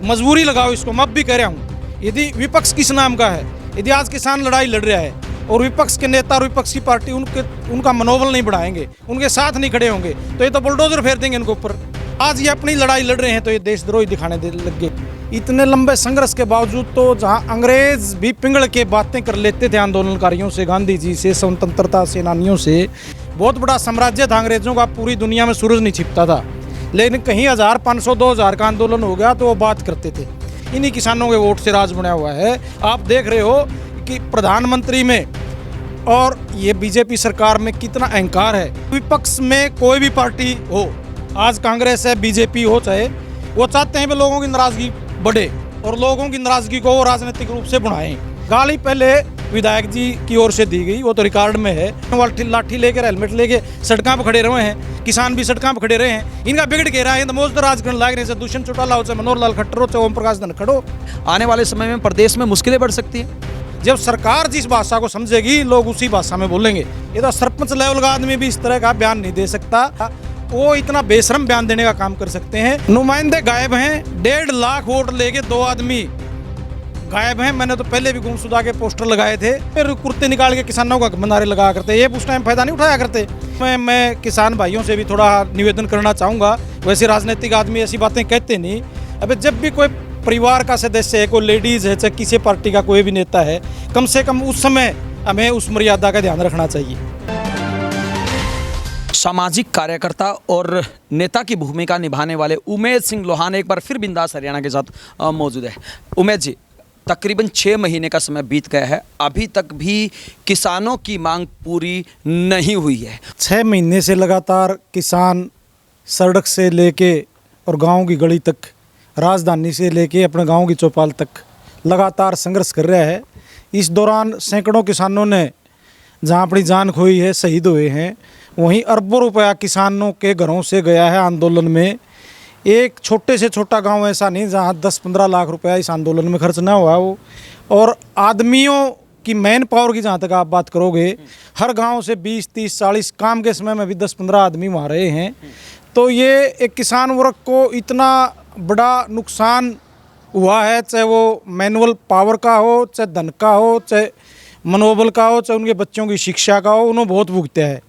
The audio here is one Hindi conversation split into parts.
मजबूरी लगाओ इसको। मैं अब भी कह रहा हूँ, यदि विपक्ष किस नाम का है, यदि आज किसान लड़ाई लड़ रहा है और विपक्ष के नेता और विपक्ष की पार्टी उनका मनोबल नहीं बढ़ाएंगे, उनके साथ नहीं खड़े होंगे, तो ये तो बुलडोजर फेर देंगे इनके ऊपर। आज ये अपनी लड़ाई लड़ रहे हैं तो ये देशद्रोही दिखाने लग गए। इतने लंबे संघर्ष के बावजूद तो जहां अंग्रेज भी पिंगल के बातें कर लेते थे आंदोलनकारियों से, गांधी जी से, स्वतंत्रता सेनानियों से, बहुत बड़ा साम्राज्य था अंग्रेजों का, पूरी दुनिया में सूरज नहीं छिपता था। लेकिन कहीं 1000, 500, 2000 का आंदोलन हो गया तो वो बात करते थे। इन्हीं किसानों के वोट से राज बना हुआ है। आप देख रहे हो कि प्रधानमंत्री में और ये बीजेपी सरकार में कितना अहंकार है। विपक्ष में कोई भी पार्टी हो, आज कांग्रेस है, बीजेपी हो, चाहे वो चाहते हैं कि लोगों की नाराजगी बढ़े और लोगों की नाराजगी को वो राजनीतिक रूप से बढ़ाएं। गाली पहले विधायक जी की ओर से दी गई, वो तो रिकॉर्ड में है। लाठी लेकर, हेलमेट लेके सड़कों पर खड़े रहे हैं, किसान भी सड़कों पर खड़े रहे हैं। इनका बिगड़ के रहा है तो मौज राज करने लाग रहे हैं। दुष्यंत चौटाला हो, चाहे मनोहर लाल खट्टर हो, चाहे ओम प्रकाश धनखड़। आने वाले समय में प्रदेश में मुश्किलें बढ़ सकती हैं। जब सरकार जिस भाषा को समझेगी, लोग उसी भाषा में बोलेंगे। ये तो सरपंच लेवल का आदमी भी इस तरह का बयान नहीं दे सकता। वो इतना बेशरम बयान देने का काम कर सकते हैं। नुमाइंदे गायब हैं, 1.5 लाख वोट लेके 2 आदमी गायब हैं। मैंने तो पहले भी गुमशुदा के पोस्टर लगाए थे, फिर कुर्ते निकाल के किसानों का नारे लगा करते, ये उस टाइम फायदा नहीं उठाया करते। मैं किसान भाइयों से भी थोड़ा निवेदन करना चाहूँगा। वैसे राजनीतिक आदमी ऐसी बातें कहते नहीं। अबे जब भी कोई परिवार का सदस्य है, कोई लेडीज़ है, चाहे किसी पार्टी का कोई भी नेता है, कम से कम उस समय हमें उस मर्यादा का ध्यान रखना चाहिए। सामाजिक कार्यकर्ता और नेता की भूमिका निभाने वाले उमेद सिंह लोहान एक बार फिर बिंदास हरियाणा के साथ मौजूद है। उमेद जी, तकरीबन 6 महीने का समय बीत गया है, अभी तक भी किसानों की मांग पूरी नहीं हुई है। 6 महीने से लगातार किसान सड़क से लेके और गाँव की गली तक, राजधानी से लेके अपने गांव की चौपाल तक लगातार संघर्ष कर रहा है। इस दौरान सैकड़ों किसानों ने जहां अपनी जान खोई है, शहीद हुए हैं, वहीं अरबों रुपया किसानों के घरों से गया है आंदोलन में। एक छोटे से छोटा गांव ऐसा नहीं जहां 10-15 लाख रुपया इस आंदोलन में खर्च ना हुआ हो। और आदमियों की मैन पावर की जहाँ तक आप बात करोगे, हर गाँव से 20, 30, 40, काम के समय में भी 10-15 आदमी वहाँ रहे हैं। तो ये एक किसान वर्ग को इतना बड़ा नुकसान हुआ है, चाहे वो मैनुअल पावर का हो, चाहे धन का हो, चाहे मनोबल का हो, चाहे उनके बच्चों की शिक्षा का हो, उन्होंने बहुत भुगता है।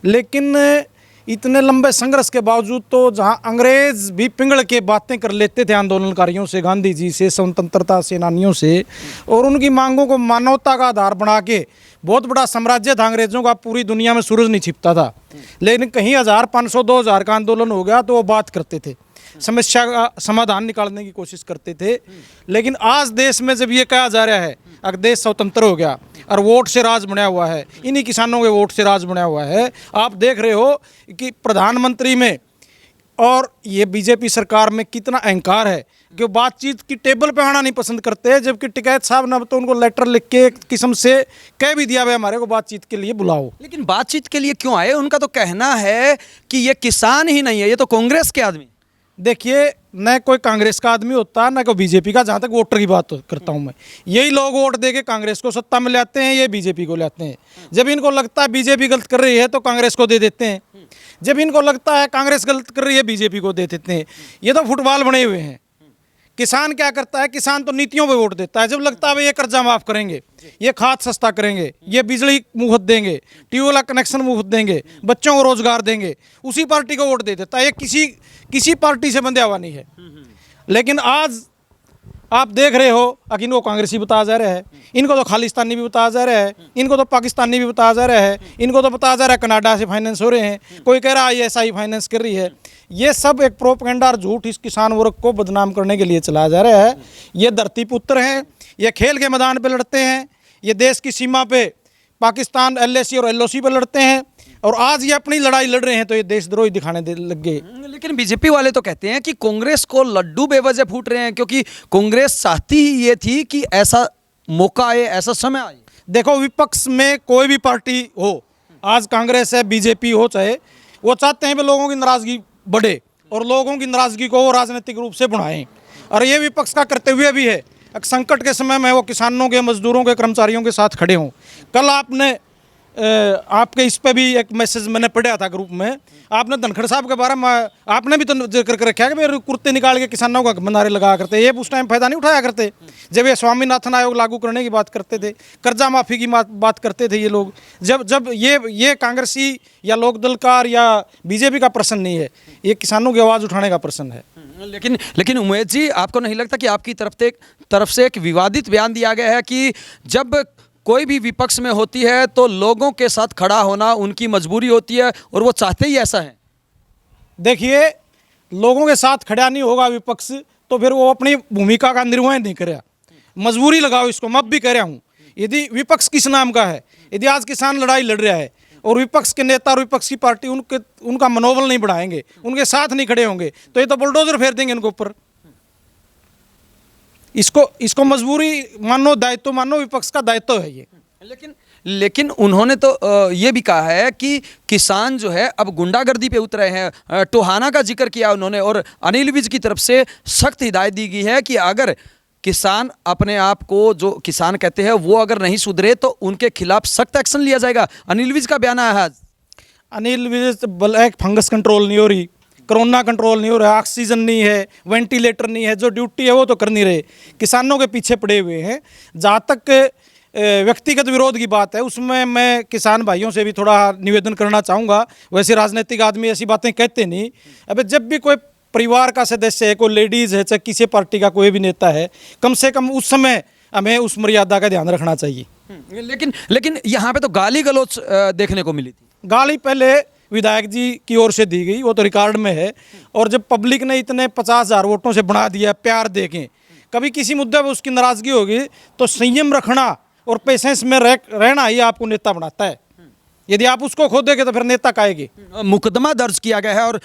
लेकिन इतने लंबे संघर्ष के बावजूद तो जहां अंग्रेज भी पिंगल के बातें कर लेते थे आंदोलनकारियों से, गांधी जी से, स्वतंत्रता सेनानियों से, और उनकी मांगों को मानवता का आधार बना के, बहुत बड़ा साम्राज्य था अंग्रेजों का, पूरी दुनिया में सूरज नहीं छिपता था। लेकिन कहीं 1000, 500, 2000 का आंदोलन हो गया तो वो बात करते थे, समस्या का समाधान निकालने की कोशिश करते थे। लेकिन आज देश में जब ये कहा जा रहा है अगर देश स्वतंत्र हो गया और वोट से राज बना हुआ है, इन्हीं किसानों के वोट से राज बना हुआ है, आप देख रहे हो कि प्रधानमंत्री में और ये बीजेपी सरकार में कितना अहंकार है कि बातचीत की टेबल पे आना नहीं पसंद करते। जबकि टिकैत साहब ने तो उनको लेटर लिख के एक किस्म से कह भी दिया भाई हमारे को बातचीत के लिए बुलाओ। लेकिन बातचीत के लिए क्यों आए? उनका तो कहना है कि ये किसान ही नहीं है, ये तो कांग्रेस के आदमी। देखिए, न कोई कांग्रेस का आदमी होता न कोई बीजेपी का, जहाँ तक वोटर की बात करता हूँ मैं। यही लोग वोट देके कांग्रेस को सत्ता में लाते हैं, ये बीजेपी को लाते हैं। जब इनको लगता है बीजेपी गलत कर रही है तो कांग्रेस को दे देते हैं, जब इनको लगता है कांग्रेस गलत कर रही है बीजेपी को दे देते हैं। ये तो फुटबॉल बने हुए हैं। किसान क्या करता है? किसान तो नीतियों पे वोट देता है। जब लगता है ये कर्जा माफ करेंगे, ये खाद सस्ता करेंगे, ये बिजली मुफ्त देंगे, ट्यूबवेल का कनेक्शन मुफ्त देंगे, बच्चों को रोजगार देंगे, उसी पार्टी को वोट दे देता है। ये किसी पार्टी से बंधा हुआ नहीं है। लेकिन आज आप देख रहे हो कि इनको कांग्रेसी बताया जा रहा है, इनको तो खालिस्तानी भी बताया जा रहा है, इनको तो पाकिस्तानी भी बताया जा रहा है, इनको तो बताया जा रहा है कनाडा से फाइनेंस हो रहे हैं, कोई कह रहा है ISI फाइनेंस कर रही है। ये सब एक प्रोपेगेंडा और झूठ इस किसान वर्ग को बदनाम करने के लिए चलाया जा रहा है। ये धरती पुत्र हैं, ये खेल के मैदान पे लड़ते हैं, ये देश की सीमा पे पाकिस्तान LAC और LOC पे लड़ते हैं, और आज ये अपनी लड़ाई लड़ रहे हैं तो ये देशद्रोही दिखाने लग गए। लेकिन बीजेपी वाले तो कहते हैं कि कांग्रेस को लड्डू बेवजह फूट रहे हैं, क्योंकि कांग्रेस चाहती ही ये थी कि ऐसा मौका आए, ऐसा समय आए। देखो, विपक्ष में कोई भी पार्टी हो, आज कांग्रेस है, बीजेपी हो, चाहे वो चाहते हैं कि लोगों की नाराजगी बढ़े और लोगों की नाराजगी को वो राजनीतिक रूप से बढ़ाएं। और ये विपक्ष का कर्तव्य भी है, संकट के समय में वो किसानों के, मजदूरों के, कर्मचारियों के साथ खड़े हों। कल आपने आपके इस पे भी एक मैसेज मैंने पढ़ा था ग्रुप में, आपने धनखड़ साहब के बारे में आपने भी तो जिक्र कर रखा है कि भाई कुर्ते निकाल के किसानों का नारे लगा करते, ये उस टाइम फायदा नहीं उठाया करते जब ये स्वामीनाथन आयोग लागू करने की बात करते थे, कर्जा माफी की बात करते थे ये लोग। जब जब ये कांग्रेसी या लोकदल का या बीजेपी का प्रश्न नहीं है, ये किसानों की आवाज़ उठाने का प्रश्न है। लेकिन उमेश जी, आपको नहीं लगता कि आपकी तरफ से एक विवादित बयान दिया गया है कि जब कोई भी विपक्ष में होती है तो लोगों के साथ खड़ा होना उनकी मजबूरी होती है और वो चाहते ही ऐसा है? देखिए, लोगों के साथ खड़ा नहीं होगा विपक्ष तो फिर वो अपनी भूमिका का निर्वहन नहीं करेगा। मजबूरी लगाओ इसको, मैं अब भी कह रहा हूँ। यदि विपक्ष किस नाम का है, यदि आज किसान लड़ाई लड़ रहा है और विपक्ष के नेता और विपक्ष की पार्टी उनका मनोबल नहीं बढ़ाएंगे, उनके साथ नहीं खड़े होंगे, तो ये तो बुलडोजर फेर देंगे इनके ऊपर। इसको मजबूरी मानो, दायित्व मानो, विपक्ष का दायित्व है ये। लेकिन उन्होंने तो ये भी कहा है कि किसान जो है अब गुंडागर्दी पे उतरे हैं। टोहाना का जिक्र किया उन्होंने और अनिल विज की तरफ से सख्त हिदायत दी गई है कि अगर किसान अपने आप को जो किसान कहते हैं वो अगर नहीं सुधरे तो उनके खिलाफ सख्त एक्शन लिया जाएगा। अनिल विज का बयान आया है। अनिल विज एक फंगस कंट्रोल नहीं हो रही, कोरोना कंट्रोल नहीं हो रहा, ऑक्सीजन नहीं है, वेंटिलेटर नहीं है, जो ड्यूटी है वो तो कर नहीं रहे, किसानों के पीछे पड़े हुए हैं। जहाँ तक व्यक्तिगत विरोध की बात है उसमें मैं किसान भाइयों से भी थोड़ा निवेदन करना चाहूँगा। वैसे राजनीतिक आदमी ऐसी बातें कहते नहीं। अबे जब भी कोई परिवार का सदस्य है, कोई लेडीज़ है, चाहे किसी पार्टी का कोई भी नेता है, कम से कम उस समय हमें उस मर्यादा का ध्यान रखना चाहिए। लेकिन यहाँ पे तो गाली गलौच देखने को मिली थी। गाली पहले विधायक जी की ओर से दी गई, वो तो रिकॉर्ड में है। और जब पब्लिक ने इतने 50,000 वोटों से बना दिया, प्यार देखें, कभी किसी मुद्दे पर उसकी नाराज़गी होगी तो संयम रखना और पेशेंस में रहना ही आपको नेता बनाता है। यदि आप उसको खो देंगे तो फिर नेता काएगी। मुकदमा दर्ज किया गया है और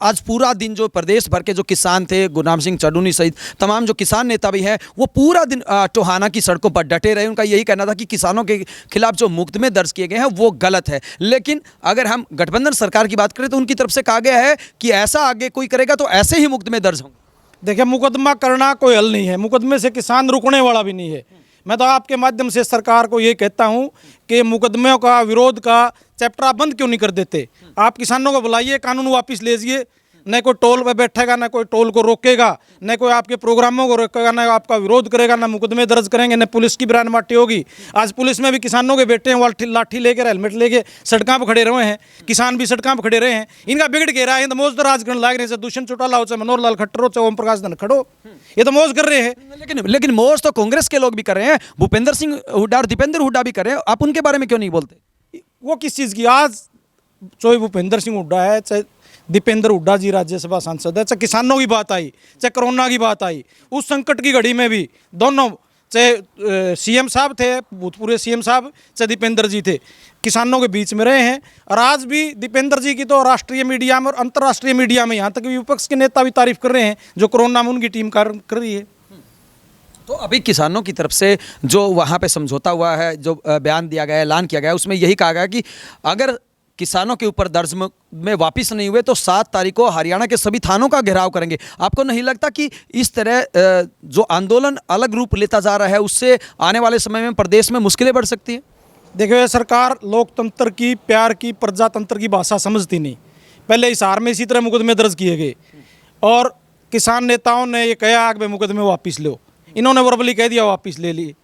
आज पूरा दिन जो प्रदेश भर के जो किसान थे, गुरनाम सिंह चढ़ूनी सहित तमाम जो किसान नेता भी हैं, वो पूरा दिन टोहाना की सड़कों पर डटे रहे। उनका यही कहना था कि किसानों के खिलाफ जो मुकदमे दर्ज किए गए हैं वो गलत है। लेकिन अगर हम गठबंधन सरकार की बात करें तो उनकी तरफ से कहा गया है कि ऐसा आगे कोई करेगा तो ऐसे ही मुकदमे दर्ज होंगे। देखिए, मुकदमा करना कोई हल नहीं है, मुकदमे से किसान रुकने वाला भी नहीं है। मैं तो आपके माध्यम से सरकार को ये कहता हूँ कि मुकदमों का, विरोध का चैप्टर आप बंद क्यों नहीं कर देते? आप किसानों को बुलाइए, कानून वापस लीजिए। न कोई टोल पे बैठेगा, न कोई टोल को रोकेगा, न कोई आपके प्रोग्रामों को रोकेगा, न आपका विरोध करेगा, न मुकदमे दर्ज करेंगे, न पुलिस की ब्रांड माटी होगी। आज पुलिस में भी किसानों के बेटे हैं, वो लाठी लेकर, हेलमेट लेके सड़कों पर खड़े रहे हैं, किसान भी सड़कों पर खड़े रहे हैं। इनका बिगड़ के रहा है, तो मौज तो राजगण लाग रहे हैं, दुष्यंत चौटाला हो, चाहे मनोहर लाल खट्टर हो, चाहे ओम प्रकाश धनखड़ हो, ये तो मौज कर रहे हैं। लेकिन मौज तो कांग्रेस के लोग भी कर रहे हैं, भूपेंद्र सिंह हुड्डा और दीपेंद्र हुड्डा भी कर रहे हैं। आप उनके बारे में क्यों नहीं बोलते? वो किस चीज़ की? आज चाहे भूपेंद्र सिंह हुड्डा है, चाहे दीपेंद्र हुड्डा जी राज्यसभा सांसद है, चाहे किसानों की बात आई, चाहे कोरोना की बात आई, उस संकट की घड़ी में भी दोनों, चाहे सीएम साहब थे, भूतपूर्व सीएम साहब, चाहे दीपेंद्र जी थे, किसानों के बीच में रहे हैं। और आज भी दीपेंद्र जी की तो राष्ट्रीय मीडिया में और अंतर्राष्ट्रीय मीडिया में, यहाँ तक विपक्ष के नेता भी तारीफ कर रहे हैं जो कोरोना में उनकी टीम कार्य कर रही है। तो अभी किसानों की तरफ से जो वहाँ पे समझौता हुआ है, जो बयान दिया गया है, ऐलान किया गया है, उसमें यही कहा गया कि अगर किसानों के ऊपर दर्ज में वापस नहीं हुए तो 7 तारीख को हरियाणा के सभी थानों का घेराव करेंगे। आपको नहीं लगता कि इस तरह जो आंदोलन अलग रूप लेता जा रहा है उससे आने वाले समय में प्रदेश में मुश्किलें बढ़ सकती हैं? देखिए, सरकार लोकतंत्र की, प्यार की, प्रजातंत्र की भाषा समझती नहीं। पहले हिसार में इसी तरह मुकदमे दर्ज किए गए और किसान नेताओं ने ये कहा कि मुकदमे वापस लो, इन्होंने वर्बली कह दिया वापस ले लिए,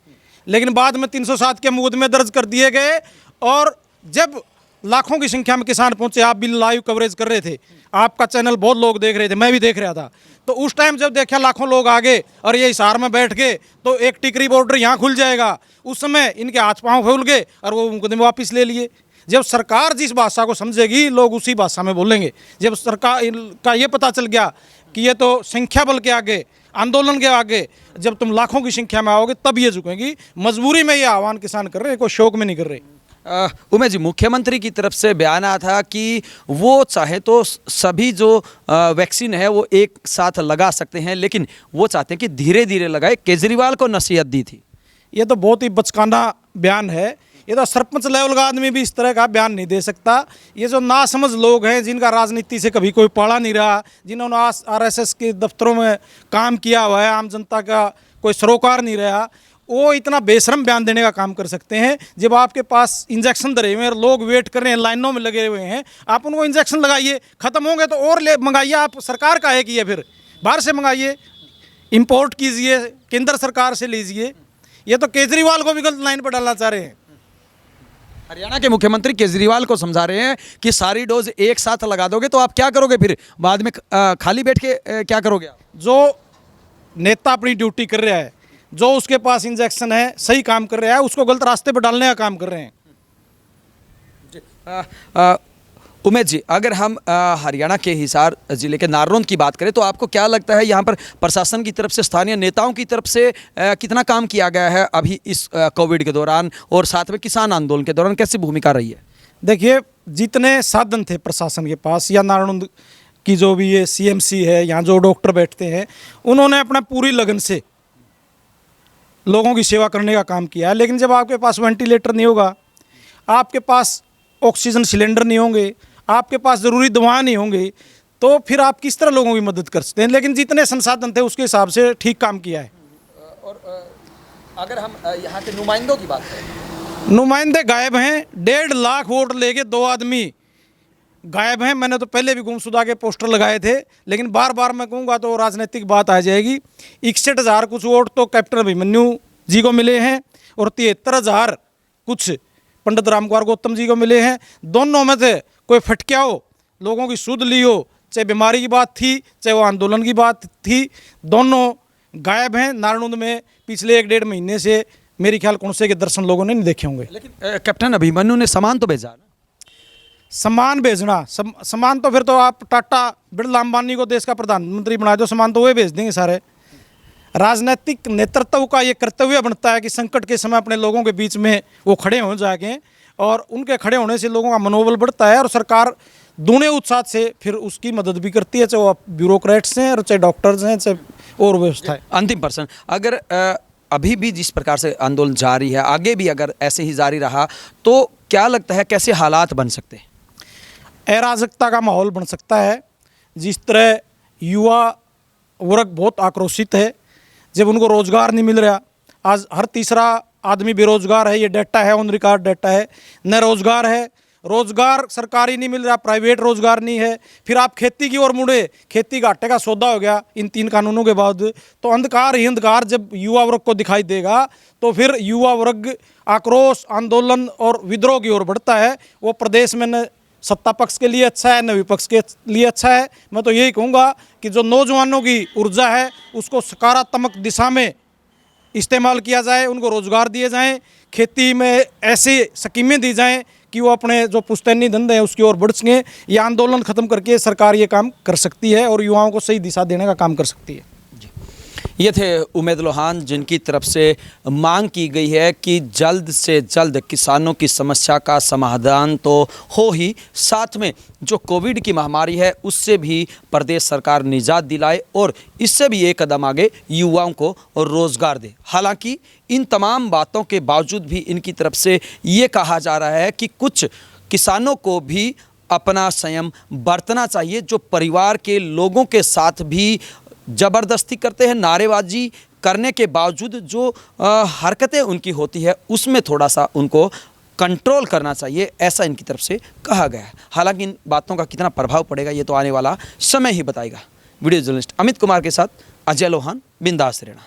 लेकिन बाद में 307 के मुकदमे दर्ज कर दिए गए। और जब लाखों की संख्या में किसान पहुंचे, आप भी लाइव कवरेज कर रहे थे, आपका चैनल बहुत लोग देख रहे थे, मैं भी देख रहा था, तो उस टाइम जब देखा लाखों लोग आ गए और ये हिसार में बैठ गए तो एक टिकरी बॉर्डर यहाँ खुल जाएगा, उस समय इनके हाथ पांव फूल गए और वो मुकदमे वापस ले लिए। जब सरकार जिस भाषा को समझेगी लोग उसी भाषा में बोलेंगे। जब सरकार का ये पता चल गया कि ये तो संख्या बल के आगे, आंदोलन के आगे, जब तुम लाखों की संख्या में आओगे तब ये झुकेंगी। मजबूरी में ये आह्वान किसान कर रहे हैं, कोई शौक में नहीं कर रहे। उमेश जी, मुख्यमंत्री की तरफ से बयान आया था कि वो चाहे तो सभी जो वैक्सीन है वो एक साथ लगा सकते हैं, लेकिन वो चाहते हैं कि धीरे धीरे लगाए। केजरीवाल को नसीहत दी थी। ये तो बहुत ही बचकाना बयान है। ये तो सरपंच लेवल का आदमी भी इस तरह का बयान नहीं दे सकता। ये जो नासमझ लोग हैं, जिनका राजनीति से कभी कोई पाला नहीं रहा, जिन्होंने RSS के दफ्तरों में काम किया हुआ है, आम जनता का कोई सरोकार नहीं रहा, वो इतना बेशरम बयान देने का काम कर सकते हैं जब आपके पास इंजेक्शन धरे हुए हैं और लोग वेट कर रहे हैं, लाइनों में लगे हुए हैं, आप उनको इंजेक्शन लगाइए, ख़त्म होंगे तो और ले मंगाइए। आप सरकार का है कि ये फिर बाहर से मंगाइए, इंपोर्ट कीजिए, केंद्र सरकार से लीजिए। ये तो केजरीवाल को भी गलत लाइन पर डालना चाह रहे हैं। हरियाणा के मुख्यमंत्री केजरीवाल को समझा रहे हैं कि सारी डोज एक साथ लगा दोगे तो आप क्या करोगे, फिर बाद में खाली बैठ के क्या करोगे आप? जो नेता अपनी ड्यूटी कर रहा है, जो उसके पास इंजेक्शन है, सही काम कर रहा है, उसको गलत रास्ते पर डालने का काम कर रहे हैं। उमेश जी, अगर हम हरियाणा के हिसार ज़िले के नारनौंद की बात करें तो आपको क्या लगता है यहाँ पर प्रशासन की तरफ से, स्थानीय नेताओं की तरफ से कितना काम किया गया है अभी इस कोविड के दौरान, और साथ में किसान आंदोलन के दौरान कैसी भूमिका रही है? देखिए, जितने साधन थे प्रशासन के पास, या नारायण की जो भी ये सीएमसी है, यहाँ जो डॉक्टर बैठते हैं, उन्होंने अपना पूरी लगन से लोगों की सेवा करने का काम किया है। लेकिन जब आपके पास वेंटिलेटर नहीं होगा, आपके पास ऑक्सीजन सिलेंडर नहीं होंगे, आपके पास ज़रूरी दवा नहीं होंगी, तो फिर आप किस तरह लोगों की मदद कर सकते हैं? लेकिन जितने संसाधन थे उसके हिसाब से ठीक काम किया है। और अगर हम यहाँ के नुमाइंदों की बात करें, नुमाइंदे गायब हैं। 1.5 लाख वोट लेके 2 आदमी गायब हैं। मैंने तो पहले भी गुमशुदा के पोस्टर लगाए थे, लेकिन बार बार मैं कहूँगा तो राजनीतिक बात आ जाएगी। 61,000 कुछ वोट तो कैप्टन अभिमन्यु जी को मिले हैं और 73,000 कुछ पंडित रामकुमार गौतम जी को मिले हैं। दोनों में से कोई फटक्या हो, लोगों की सुध ली हो, चाहे बीमारी की बात थी, चाहे वो आंदोलन की बात थी, दोनों गायब हैं। नारायण में पिछले 1-1.5 महीने से मेरे ख्याल कौन से के दर्शन लोगों ने नहीं देखे होंगे। लेकिन कैप्टन अभिमन्यु ने सामान तो भेजा ना? सामान भेजना, सामान तो फिर तो आप टाटा बिरला अंबानी को देश का प्रधानमंत्री बना दो, सामान तो वे भेज देंगे सारे। राजनीतिक नेतृत्व का ये कर्तव्य बनता है कि संकट के समय अपने लोगों के बीच में वो खड़े हो जाके, और उनके खड़े होने से लोगों का मनोबल बढ़ता है और सरकार दूने उत्साह से फिर उसकी मदद भी करती है, चाहे वो ब्यूरोक्रेट्स हैं और चाहे डॉक्टर्स हैं, चाहे और व्यवस्था है। अंतिम प्रश्न, अगर अभी भी जिस प्रकार से आंदोलन जारी है, आगे भी अगर ऐसे ही जारी रहा तो क्या लगता है कैसे हालात बन सकते हैं? अराजकता का माहौल बन सकता है। जिस तरह युवा वर्ग बहुत आक्रोशित है, जब उनको रोज़गार नहीं मिल रहा, आज हर तीसरा आदमी बेरोजगार है, ये डाटा है, ऑन रिकॉर्ड डाटा है। न रोज़गार है, रोज़गार सरकारी नहीं मिल रहा, प्राइवेट रोज़गार नहीं है। फिर आप खेती की ओर मुड़े, खेती घाटे का सौदा हो गया इन 3 कानूनों के बाद, तो अंधकार ही अंधकार जब युवा वर्ग को दिखाई देगा तो फिर युवा वर्ग आक्रोश, आंदोलन और विद्रोह की ओर बढ़ता है। वो प्रदेश में न सत्ता पक्ष के लिए अच्छा है, न विपक्ष के लिए अच्छा है। मैं तो यही कहूँगा कि जो नौजवानों की ऊर्जा है उसको सकारात्मक दिशा में इस्तेमाल किया जाए, उनको रोज़गार दिए जाएं, खेती में ऐसी स्कीमें दी जाएं कि वो अपने जो पुश्तैनी धंधे हैं उसकी ओर बढ़ सकें। ये आंदोलन ख़त्म करके सरकार ये काम कर सकती है और युवाओं को सही दिशा देने का काम कर सकती है। ये थे उमेद लोहान, जिनकी तरफ से मांग की गई है कि जल्द से जल्द किसानों की समस्या का समाधान तो हो ही, साथ में जो कोविड की महामारी है उससे भी प्रदेश सरकार निजात दिलाए और इससे भी एक कदम आगे युवाओं को रोज़गार दे। हालांकि इन तमाम बातों के बावजूद भी इनकी तरफ से ये कहा जा रहा है कि कुछ किसानों को भी अपना संयम बरतना चाहिए, जो परिवार के लोगों के साथ भी ज़बरदस्ती करते हैं। नारेबाजी करने के बावजूद जो हरकतें उनकी होती है उसमें थोड़ा सा उनको कंट्रोल करना चाहिए, ऐसा इनकी तरफ से कहा गया है। हालांकि इन बातों का कितना प्रभाव पड़ेगा ये तो आने वाला समय ही बताएगा। वीडियो जर्नलिस्ट अमित कुमार के साथ अजय लोहान, बिंदास हरियाणा।